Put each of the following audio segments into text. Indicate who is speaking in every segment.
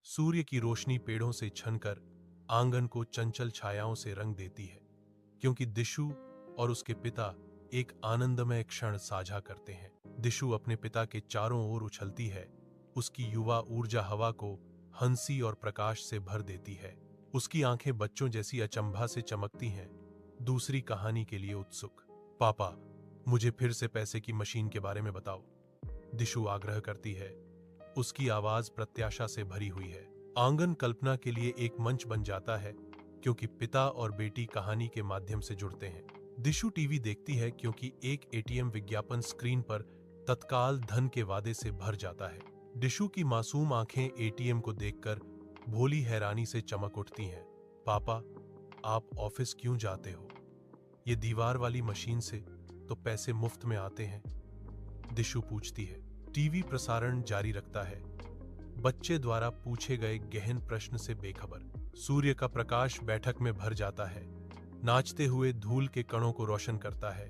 Speaker 1: सूर्य की रोशनी पेड़ों से छनकर आंगन को चंचल छायाओं से रंग देती है, क्योंकि दिशु और उसके पिता एक आनंदमय क्षण साझा करते हैं। दिशु अपने पिता के चारों ओर उछलती है, उसकी युवा ऊर्जा हवा को हंसी और प्रकाश से भर देती है। उसकी आंखें बच्चों जैसी अचंभा से चमकती हैं, दूसरी कहानी के लिए उत्सुक। पापा, मुझे फिर से पैसे की मशीन के बारे में बताओ, दिशु आग्रह करती है। उसकी आवाज प्रत्याशा से भरी हुई है। आंगन कल्पना के लिए एक मंच बन जाता है, क्योंकि पिता और बेटी कहानी के माध्यम से जुड़ते हैं। दिशु टीवी देखती है क्योंकि एक एटीएम विज्ञापन स्क्रीन पर तत्काल धन के वादे से भर जाता है। दिशु की मासूम आंखें एटीएम को देखकर भोली हैरानी से चमक उठती हैं। पापा, आप ऑफिस क्यों जाते हो? ये दीवार वाली मशीन से तो पैसे मुफ्त में आते हैं, दिशु पूछती है। टीवी प्रसारण जारी रखता है, बच्चे द्वारा पूछे गए गहन प्रश्न से बेखबर। सूर्य का प्रकाश बैठक में भर जाता है, नाचते हुए धूल के कणों को रोशन करता है,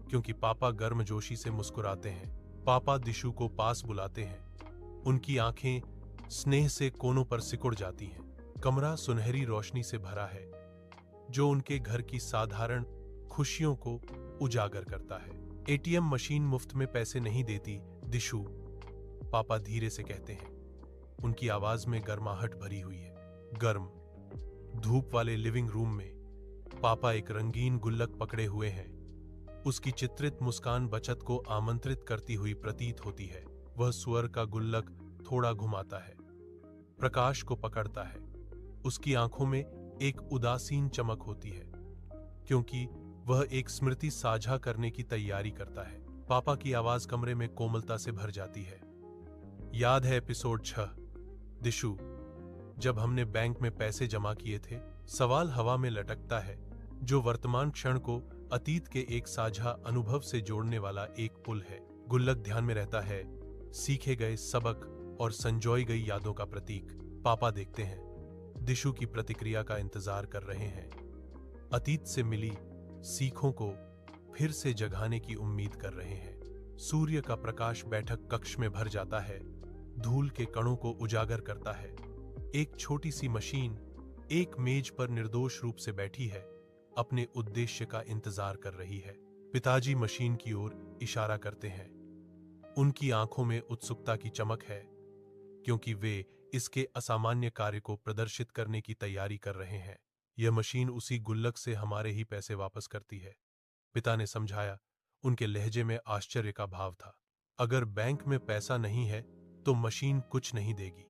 Speaker 1: क्योंकि पापा गर्मजोशी से मुस्कुराते हैं। पापा दिशु को पास बुलाते हैं, उनकी आंखें स्नेह से कोनों पर सिकुड़ जाती हैं। कमरा सुनहरी रोशनी से भरा है, जो उनके घर की साधारण खुशियों को उजागर करता है। एटीएम मशीन मुफ्त में पैसे नहीं देती, दिशु, पापा धीरे से कहते हैं। उनकी आवाज में गर्माहट भरी हुई है। गर्म धूप वाले लिविंग रूम में पापा एक रंगीन गुल्लक पकड़े हुए हैं। उसकी चित्रित मुस्कान बचत को आमंत्रित करती हुई प्रतीत होती है। वह सुअर का गुल्लक थोड़ा घुमाता है, प्रकाश को पकड़ता है। उसकी आंखों में एक उदासीन चमक होती है, क्योंकि वह एक स्मृति साझा करने की तैयारी करता है। पापा की आवाज कमरे में कोमलता से भर जाती है। याद है एपिसोड 6, दिशु, जब हमने बैंक में पैसे जमा किए थे? सवाल हवा में लटकता है, जो वर्तमान क्षण को अतीत के एक साझा अनुभव से जोड़ने वाला एक पुल है। गुल्लक ध्यान में रहता है, सीखे गए सबक और संजोई गई यादों का प्रतीक। पापा देखते हैं, दिशु की प्रतिक्रिया का इंतजार कर रहे हैं। अतीत से मिली सीखों को फिर से जगाने की उम्मीद कर रहे हैं। सूर्य का प्रकाश बैठक कक्ष में भर जाता है, धूल के कणों को उजागर करता है। एक छोटी सी मशीन एक मेज पर निर्दोष रूप से बैठी है, अपने उद्देश्य का इंतजार कर रही है। पिताजी मशीन की ओर इशारा करते हैं। उनकी आंखों में उत्सुकता की चमक है, क्योंकि वे इसके असामान्य कार्य को प्रदर्शित करने की तैयारी कर रहे हैं। यह मशीन उसी गुल्लक से हमारे ही पैसे वापस करती है, पिता ने समझाया। उनके लहजे में आश्चर्य का भाव था। अगर बैंक में पैसा नहीं है तो मशीन कुछ नहीं देगी।